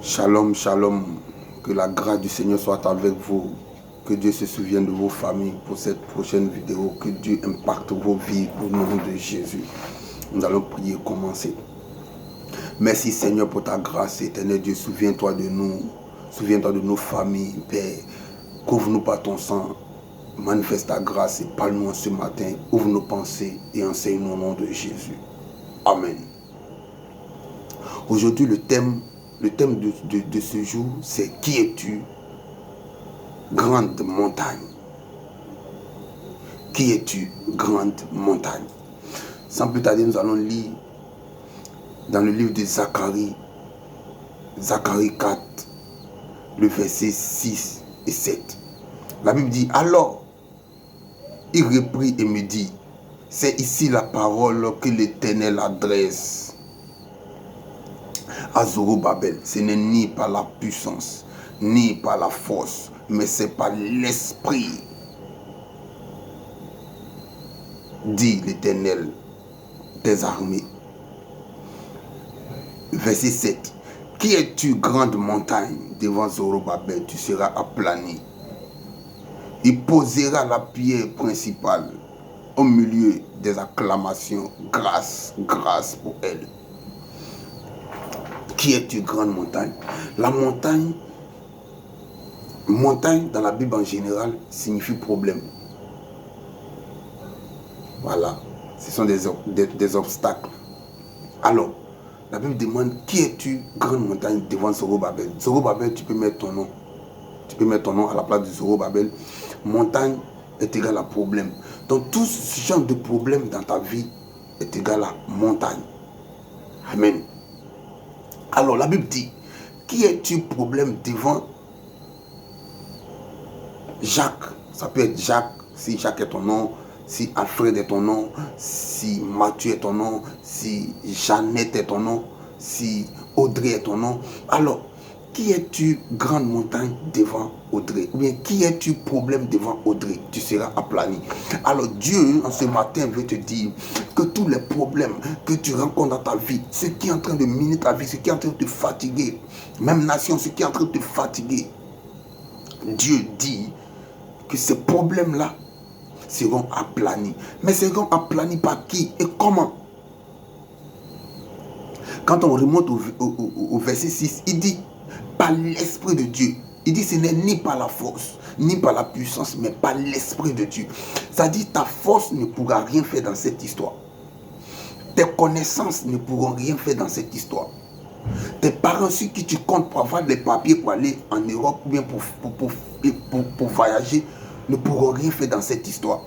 Shalom, shalom. Que la grâce du Seigneur soit avec vous. Que Dieu se souvienne de vos familles pour cette prochaine vidéo. Que Dieu impacte vos vies au nom de Jésus. Nous allons prier, commencer. Merci Seigneur pour ta grâce, éternel Dieu. Souviens-toi de nous. Souviens-toi de nos familles, Père. Couvre-nous par ton sang. Manifeste ta grâce et parle-nous ce matin. Ouvre nos pensées et enseigne-nous au nom de Jésus. Amen. Aujourd'hui, le thème de ce jour, c'est « Qui es-tu, grande montagne ?» Qui es-tu, grande montagne? Sans plus tarder, nous allons lire dans le livre de Zacharie, Zacharie 4, le verset 6 et 7. La Bible dit « Alors, il reprit et me dit, c'est ici la parole que l'Éternel adresse à Zorobabel. Ce n'est ni par la puissance, ni par la force, mais c'est par l'Esprit, dit l'Éternel des armées. » Verset 7. Qui es-tu, grande montagne? Devant Zorobabel, tu seras aplani. Il posera la pierre principale au milieu des acclamations. Grâce, grâce pour elle. Qui es-tu, grande montagne? La montagne dans la Bible en général signifie problème. Voilà, ce sont des obstacles. Alors, la Bible demande, qui es-tu, grande montagne, devant Zorobabel? Zorobabel, tu peux mettre ton nom. Tu peux mettre ton nom à la place de Zorobabel. Montagne est égal à problème. Donc tout ce genre de problème dans ta vie est égal à montagne. Amen. Alors la Bible dit, qui es-tu, problème, devant Jacques? Ça peut être Jacques, si Jacques est ton nom, si Alfred est ton nom, si Mathieu est ton nom, si Jeannette est ton nom, si Audrey est ton nom. Alors, qui es-tu, grande montagne, devant Audrey? Ou bien, qui es-tu, problème, devant Audrey? Tu seras aplani. Alors, Dieu, en ce matin, veut te dire que tous les problèmes que tu rencontres dans ta vie, ce qui est en train de miner ta vie, ce qui est en train de te fatiguer, même nation, ce qui est en train de te fatiguer, Dieu dit que ces problèmes-là seront aplanis. Mais seront aplanis par qui et comment? Quand on remonte au verset 6, il dit, par l'Esprit de Dieu. Il dit, ce n'est ni par la force, ni par la puissance, mais par l'Esprit de Dieu. Ça dit, ta force ne pourra rien faire dans cette histoire. Tes connaissances ne pourront rien faire dans cette histoire. Tes parents sur qui tu comptes pour avoir les papiers pour aller en Europe ou bien pour voyager ne pourront rien faire dans cette histoire.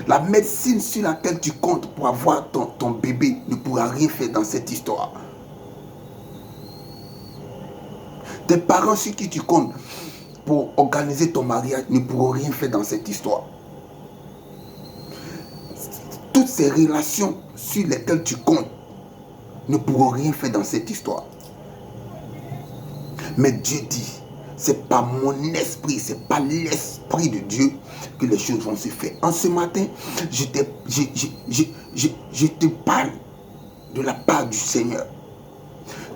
La médecine sur laquelle tu comptes pour avoir ton bébé ne pourra rien faire dans cette histoire. Tes parents sur qui tu comptes pour organiser ton mariage ne pourront rien faire dans cette histoire. Toutes ces relations sur lesquelles tu comptes ne pourront rien faire dans cette histoire. Mais Dieu dit, c'est par mon esprit, c'est par l'Esprit de Dieu que les choses vont se faire. En ce matin, je te parle de la part du Seigneur.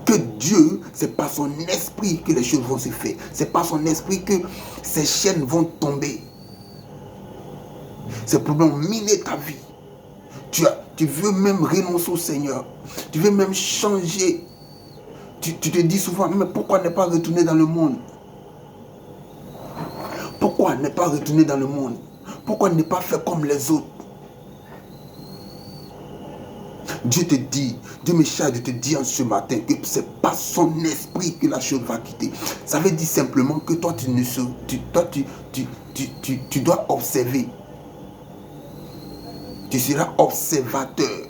Que Dieu, c'est par son esprit que les choses vont se faire. C'est par son esprit que ces chaînes vont tomber. Ces problèmes miner ta vie. Tu veux même renoncer au Seigneur. Tu veux même changer. Tu te dis souvent, mais pourquoi ne pas retourner dans le monde? Pourquoi ne pas retourner dans le monde? Pourquoi ne pas faire comme les autres? Dieu te dit, Dieu me charge de te dire en ce matin que c'est pas son esprit que la chose va quitter. Ça veut dire simplement que toi, tu dois observer. Tu seras observateur.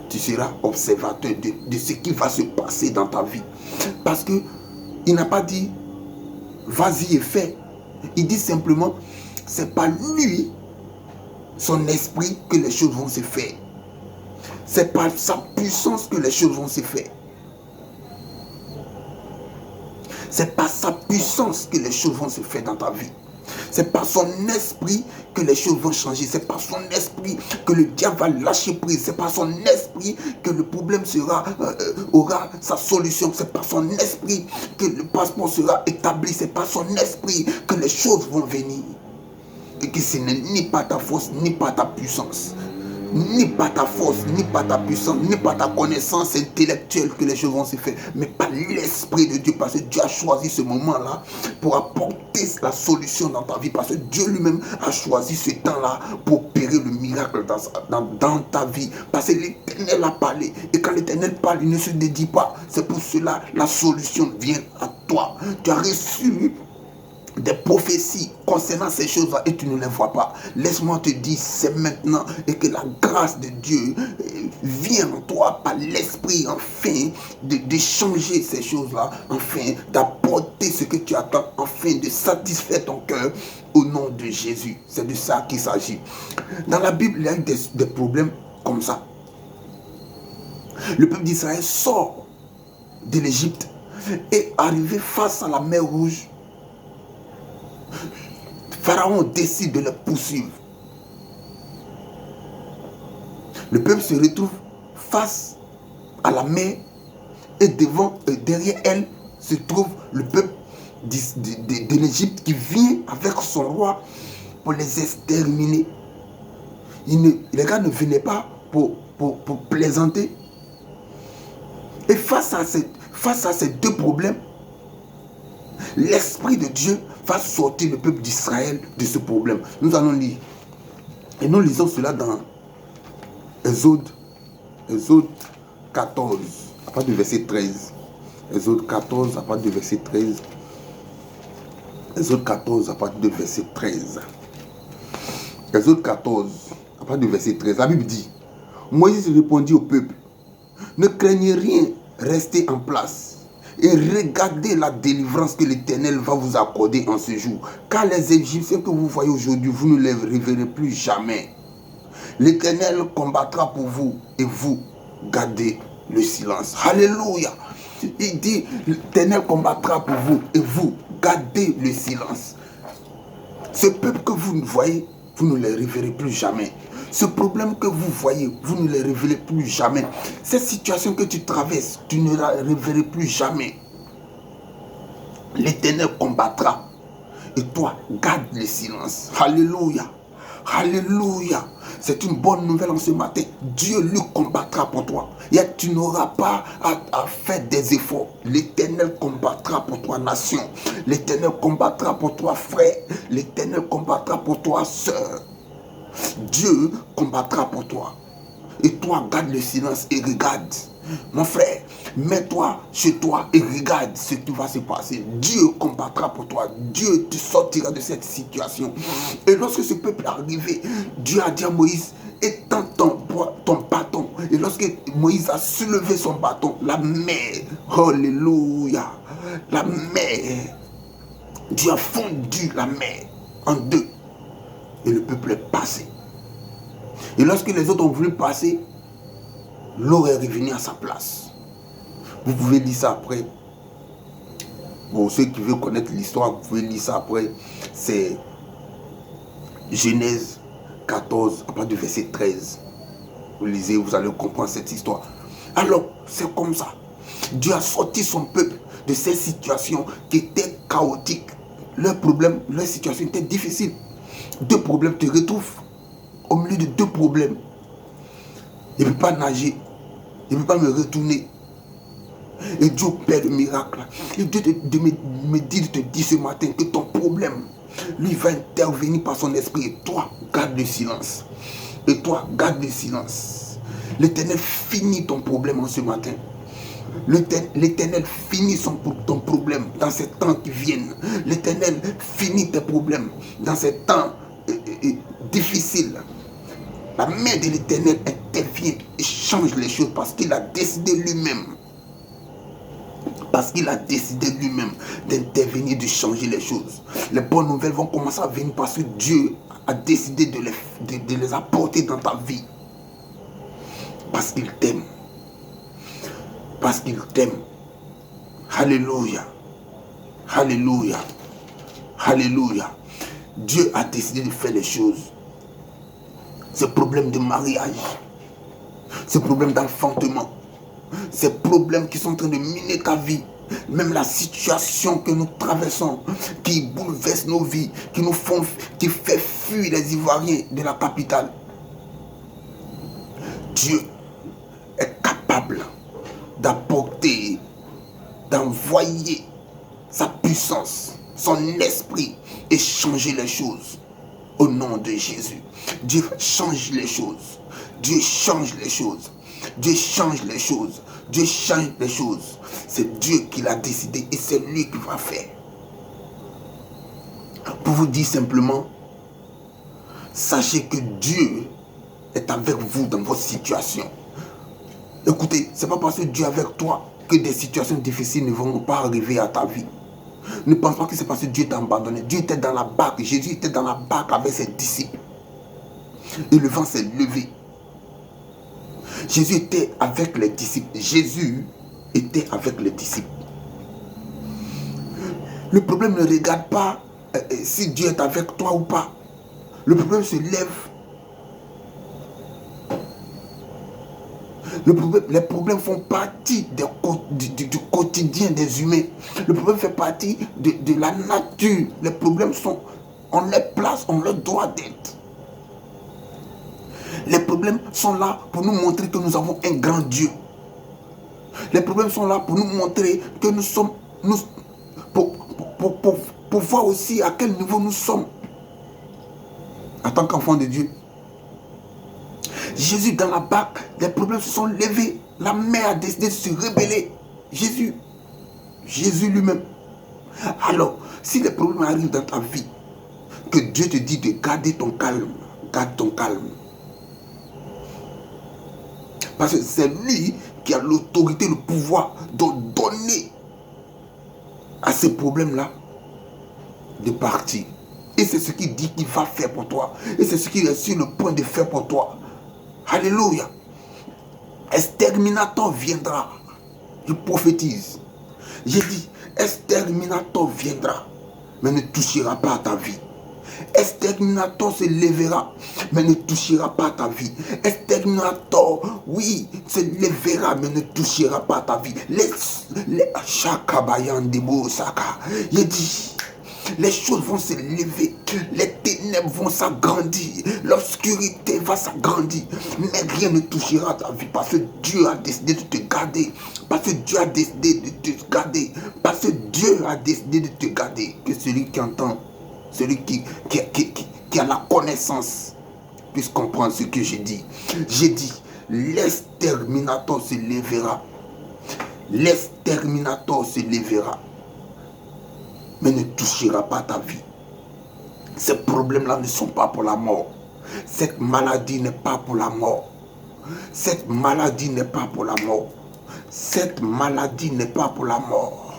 Tu seras observateur de ce qui va se passer dans ta vie. Parce que il n'a pas dit, vas-y et fais. Il dit simplement, c'est pas lui, son esprit, que les choses vont se faire. C'est par sa puissance que les choses vont se faire. C'est par sa puissance que les choses vont se faire dans ta vie. C'est par son esprit que les choses vont changer. C'est par son esprit que le diable va lâcher prise. C'est par son esprit que le problème aura sa solution. C'est par son esprit que le passeport sera établi. C'est par son esprit que les choses vont venir. Et que ce n'est ni par ta force, ni par ta puissance. Ni par ta force, ni par ta puissance, ni par ta connaissance intellectuelle que les choses vont se faire, mais par l'Esprit de Dieu, parce que Dieu a choisi ce moment-là pour apporter la solution dans ta vie, parce que Dieu lui-même a choisi ce temps-là pour opérer le miracle dans ta vie, parce que l'Éternel a parlé, et quand l'Éternel parle, il ne se dédie pas. C'est pour cela la solution vient à toi. Tu as reçu des prophéties concernant ces choses-là et tu ne les vois pas. Laisse-moi te dire, c'est maintenant, et que la grâce de Dieu vient en toi par l'esprit, afin de changer ces choses-là, afin d'apporter ce que tu attends, afin de satisfaire ton cœur au nom de Jésus. C'est de ça qu'il s'agit. Dans la Bible, il y a eu des problèmes comme ça. Le peuple d'Israël sort de l'Égypte et arrivé face à la mer Rouge, Pharaon décide de les poursuivre. Le peuple se retrouve face à la mer et derrière elle se trouve le peuple de l'Égypte qui vient avec son roi pour les exterminer. Les gars ne venaient pas pour plaisanter. Et face à ces deux problèmes, l'Esprit de Dieu va sortir le peuple d'Israël de ce problème. Nous allons lire. Et nous lisons cela dans Exode 14, à partir du verset 13. Exode 14, à partir du verset 13. Exode 14, à partir du verset 13. Exode 14, à partir du verset 13. La Bible dit, Moïse répondit au peuple, ne craignez rien, restez en place. Et regardez la délivrance que l'Éternel va vous accorder en ce jour. Car les Égyptiens que vous voyez aujourd'hui, vous ne les reverrez plus jamais. L'Éternel combattra pour vous et vous gardez le silence. Alléluia. Il dit, l'Éternel combattra pour vous et vous gardez le silence. Ce peuple que vous voyez, vous ne les reverrez plus jamais. Ce problème que vous voyez, vous ne les révélez plus jamais. Cette situation que tu traverses, tu ne la révéleras plus jamais. L'Éternel combattra. Et toi, garde le silence. Alléluia. Alléluia. C'est une bonne nouvelle en ce matin. Dieu lui combattra pour toi. Et tu n'auras pas à faire des efforts. L'Éternel combattra pour toi, nation. L'Éternel combattra pour toi, frère. L'Éternel combattra pour toi, sœur. Dieu combattra pour toi. Et toi, garde le silence et regarde. Mon frère, mets-toi chez toi et regarde ce qui va se passer. Dieu combattra pour toi. Dieu te sortira de cette situation. Et lorsque ce peuple est arrivé, Dieu a dit à Moïse, étends ton bâton. Et lorsque Moïse a soulevé son bâton, la mer, alléluia, la mer, Dieu a fondu la mer en deux. Et le peuple est passé. Et lorsque les autres ont voulu passer, l'eau est revenue à sa place. Vous pouvez lire ça après. Pour ceux qui veulent connaître l'histoire, vous pouvez lire ça après. C'est Genèse 14, à partir du verset 13. Vous lisez, vous allez comprendre cette histoire. Alors, c'est comme ça. Dieu a sorti son peuple de cette situation qui était chaotique. Leur problème, leur situation était difficile. Deux problèmes, te retrouvent au milieu de deux problèmes. Il ne peut pas nager. Il ne peut pas me retourner. Et Dieu opère le miracle. Et Dieu me dit de te dire ce matin que ton problème, lui va intervenir par son esprit. Et toi, garde le silence. Et toi, garde le silence. L'Éternel finit ton problème en ce matin. L'Éternel finit ton problème dans ces temps qui viennent. L'Éternel finit tes problèmes dans ces temps difficiles. La main de l'Éternel intervient et change les choses parce qu'il a décidé lui-même. Parce qu'il a décidé lui-même d'intervenir, de changer les choses. Les bonnes nouvelles vont commencer à venir parce que Dieu a décidé de les apporter dans ta vie. Parce qu'il t'aime. Parce qu'il t'aime. Alléluia. Alléluia. Alléluia. Dieu a décidé de faire les choses. Ces problèmes de mariage, ces problèmes d'enfantement, ces problèmes qui sont en train de miner ta vie, même la situation que nous traversons, qui bouleverse nos vies, qui fait fuir les Ivoiriens de la capitale. Dieu est capable d'apporter, d'envoyer sa puissance, son esprit et changer les choses. Au nom de Jésus, Dieu change les choses. Dieu change les choses. Dieu change les choses. Dieu change les choses. C'est Dieu qui l'a décidé et c'est lui qui va faire. Pour vous dire simplement, sachez que Dieu est avec vous dans votre situation. Écoutez, ce n'est pas parce que Dieu est avec toi que des situations difficiles ne vont pas arriver à ta vie. Ne pense pas que c'est parce que Dieu t'a abandonné. Dieu était dans la barque. Jésus était dans la barque avec ses disciples. Et le vent s'est levé. Jésus était avec les disciples. Jésus était avec les disciples. Le problème ne regarde pas si Dieu est avec toi ou pas. Le problème se lève. Les problèmes font partie du quotidien des humains. Le problème fait partie de la nature. Les problèmes ont leur place, ont leur droit d'être. Les problèmes sont là pour nous montrer que nous avons un grand Dieu. Les problèmes sont là pour nous montrer que nous sommes... Pour voir aussi à quel niveau nous sommes en tant qu'enfants de Dieu. Jésus dans la barque, les problèmes se sont levés. La mer a décidé de se rebeller. Jésus lui-même. Alors, si les problèmes arrivent dans ta vie, que Dieu te dit de garder ton calme, garde ton calme. Parce que c'est lui qui a l'autorité, le pouvoir de donner à ces problèmes-là de partir. Et c'est ce qu'il dit qu'il va faire pour toi. Et c'est ce qu'il est sur le point de faire pour toi. Alléluia. Exterminator viendra. Je prophétise. J'ai dit, exterminator viendra, mais ne touchera pas à ta vie. Exterminator se lèvera, mais ne touchera pas à ta vie. Exterminator, oui, se lèvera, mais ne touchera pas à ta vie. J'ai dit, les choses vont se lever, les ténèbres vont s'agrandir, l'obscurité va s'agrandir, mais rien ne touchera ta vie parce que Dieu a décidé de te garder, parce que Dieu a décidé de te garder, parce que Dieu a décidé de te garder. Que celui qui entend, celui qui a la connaissance puisse comprendre ce que j'ai dit. J'ai dit, l'exterminator se lèvera, l'exterminator se lèvera, mais ne touchera pas ta vie. Ces problèmes-là ne sont pas pour la mort. Cette maladie n'est pas pour la mort. Cette maladie n'est pas pour la mort. Cette maladie n'est pas pour la mort.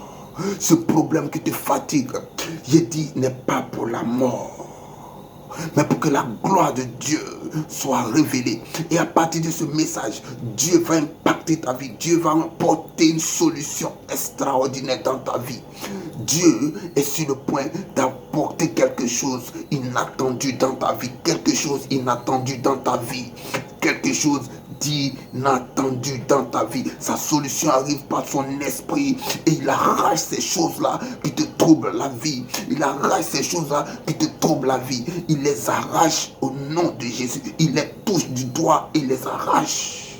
Ce problème qui te fatigue, j'ai dit, n'est pas pour la mort, mais pour que la gloire de Dieu soit révélée. Et à partir de ce message, Dieu va impacter ta vie. Dieu va apporter une solution extraordinaire dans ta vie. Dieu est sur le point d'apporter quelque chose inattendu dans ta vie. Quelque chose inattendu dans ta vie. Quelque chose d'inattendu dans ta vie. Sa solution arrive par son esprit et il arrache ces choses-là qui te troublent la vie. Il arrache ces choses-là qui te troublent la vie. Il les arrache au nom de Jésus. Il les touche du doigt et les arrache.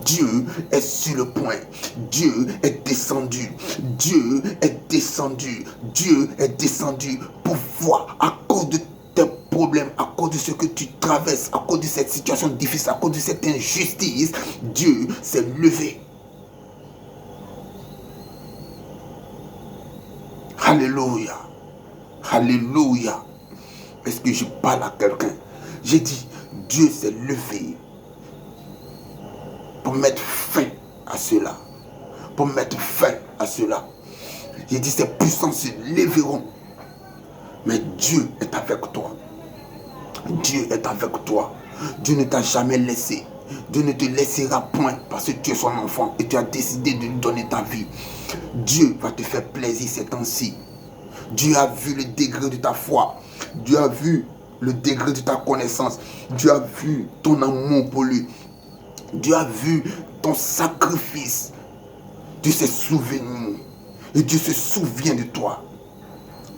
Dieu est sur le point. Dieu est descendu. Dieu est descendu. Dieu est descendu pour voir à cause de tes problèmes, à cause de ce que tu traverses, à cause de cette situation difficile, à cause de cette injustice. Dieu s'est levé. Alléluia. Alléluia. Est-ce que je parle à quelqu'un? J'ai dit, Dieu s'est levé pour mettre fin à cela. Pour mettre fin à cela. J'ai dit, ces puissances se lèveront. Mais Dieu est avec toi. Dieu est avec toi. Dieu ne t'a jamais laissé. Dieu ne te laissera point parce que tu es son enfant et tu as décidé de lui donner ta vie. Dieu va te faire plaisir ces temps-ci. Dieu a vu le degré de ta foi. Dieu a vu le degré de ta connaissance. Dieu a vu ton amour pour lui. Dieu a vu ton sacrifice. Dieu s'est souvenu. Et Dieu se souvient de toi.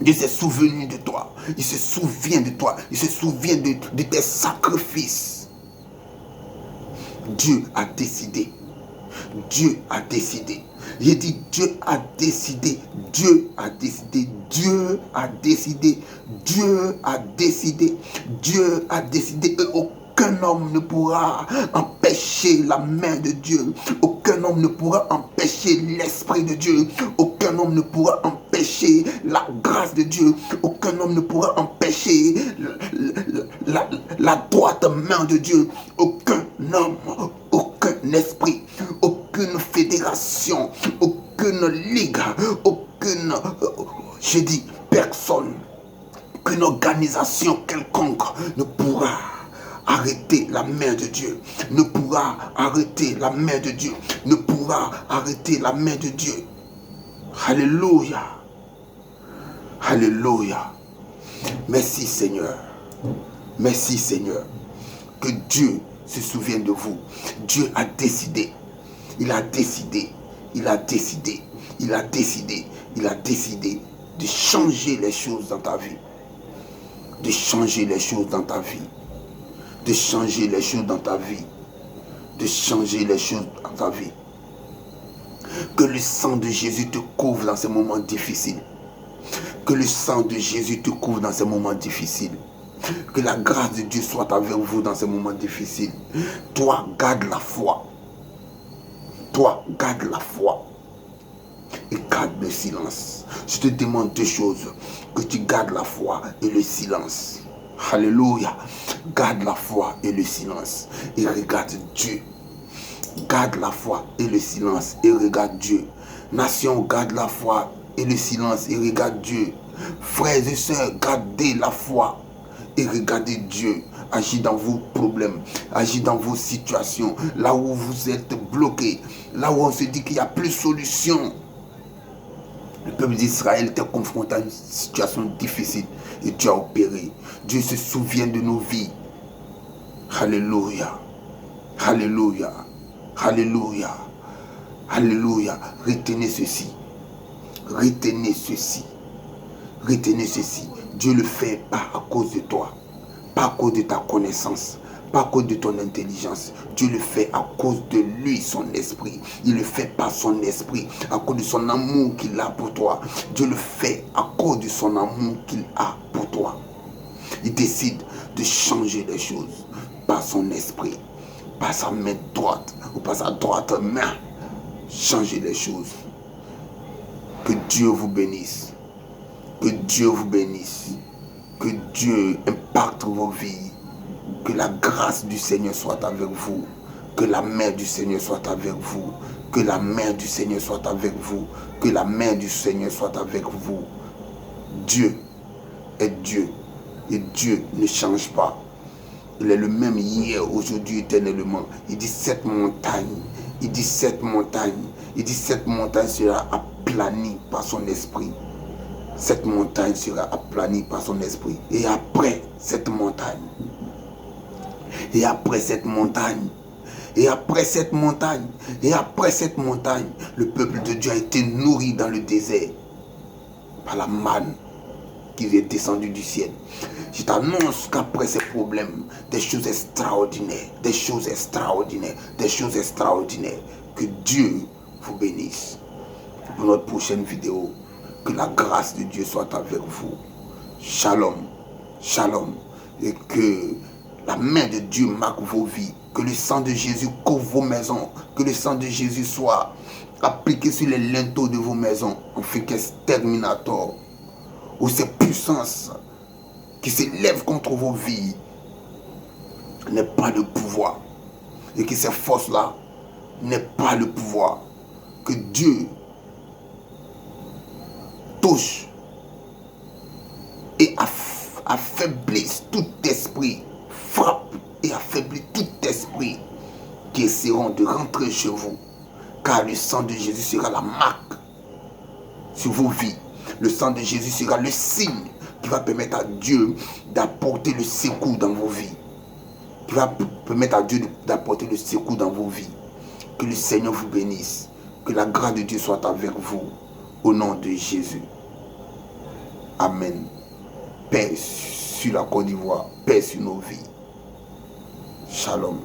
Dieu s'est souvenu de toi. Il se souvient de toi. Il se souvient de tes sacrifices. Dieu a décidé. Dieu a décidé. J'ai dit Dieu a décidé. Dieu a décidé. Dieu a décidé. Dieu a décidé. Dieu a décidé. Et aucun homme ne pourra empêcher la main de Dieu. Aucun homme ne pourra empêcher l'esprit de Dieu. Aucun homme ne pourra empêcher la grâce de Dieu. Aucun homme ne pourra empêcher la droite main de Dieu. Aucun homme, aucun esprit, aucune fédération, aucune ligue, aucune, j'ai dit personne, aucune organisation quelconque ne pourra arrêter la main de Dieu, ne pourra arrêter la main de Dieu, ne pourra arrêter la main de Dieu. Alléluia. Alléluia. Merci Seigneur. Merci Seigneur. Que Dieu se souvienne de vous. Dieu a décidé. Il a décidé. Il a décidé. Il a décidé. Il a décidé de changer les choses dans ta vie. De changer les choses dans ta vie. De changer les choses dans ta vie. De changer les choses dans ta vie. Que le sang de Jésus te couvre dans ces moments difficiles. Que le sang de Jésus te couvre dans ces moments difficiles. Que la grâce de Dieu soit avec vous dans ces moments difficiles. Toi, garde la foi. Toi, garde la foi. Et garde le silence. Je te demande deux choses. Que tu gardes la foi et le silence. Alléluia. Garde la foi et le silence. Et regarde Dieu. Garde la foi et le silence. Et regarde Dieu. Nation, garde la foi et le silence. Et regarde Dieu. Frères et sœurs, gardez la foi. Et regardez Dieu agir dans vos problèmes, agir dans vos situations, là où vous êtes bloqués, là où on se dit qu'il n'y a plus de solution. Le peuple d'Israël était confronté à une situation difficile et Dieu a opéré. Dieu se souvient de nos vies. Alléluia. Alléluia. Alléluia. Alléluia. Retenez ceci. Retenez ceci. Retenez ceci. Dieu le fait pas à cause de toi, pas à cause de ta connaissance, pas à cause de ton intelligence. Dieu le fait à cause de lui, son esprit. Il le fait par son esprit, à cause de son amour qu'il a pour toi. Dieu le fait à cause de son amour qu'il a pour toi. Il décide de changer les choses par son esprit, par sa main droite ou par sa droite main. Changer les choses. Que Dieu vous bénisse. Que Dieu vous bénisse. Que Dieu impacte vos vies. Que la grâce du Seigneur soit avec vous. Que la main du Seigneur soit avec vous. Que la main du Seigneur soit avec vous. Que la main du Seigneur soit avec vous. Dieu est Dieu. Et Dieu ne change pas. Il est le même hier, aujourd'hui, éternellement. Il dit cette montagne. Il dit cette montagne. Il dit cette montagne sera aplanie par son esprit. Cette montagne sera aplanie par son esprit. Et après cette montagne, et après cette montagne, et après cette montagne, et après cette montagne, le peuple de Dieu a été nourri dans le désert par la manne qui est descendue du ciel. Je t'annonce qu'après ces problèmes, des choses extraordinaires, des choses extraordinaires, des choses extraordinaires. Que Dieu vous bénisse. Pour notre prochaine vidéo, que la grâce de Dieu soit avec vous. Shalom, shalom. Et que la main de Dieu marque vos vies. Que le sang de Jésus couvre vos maisons. Que le sang de Jésus soit appliqué sur les linteaux de vos maisons. En fait qu'exterminateur. Ou ces puissances qui s'élèvent contre vos vies n'aient pas de pouvoir. Et que ces forces-là n'aient pas de pouvoir. Que Dieu touche et affaiblisse tout esprit, frappe et affaiblit tout esprit qui essaieront de rentrer chez vous, car le sang de Jésus sera la marque sur vos vies, Le sang de Jésus sera le signe qui va permettre à Dieu d'apporter le secours dans vos vies. Qui va permettre à Dieu d'apporter le secours dans vos vies. Que le Seigneur vous bénisse. Que la grâce de Dieu soit avec vous. Au nom de Jésus. Amen. Paix sur la Côte d'Ivoire. Paix sur nos vies. Shalom.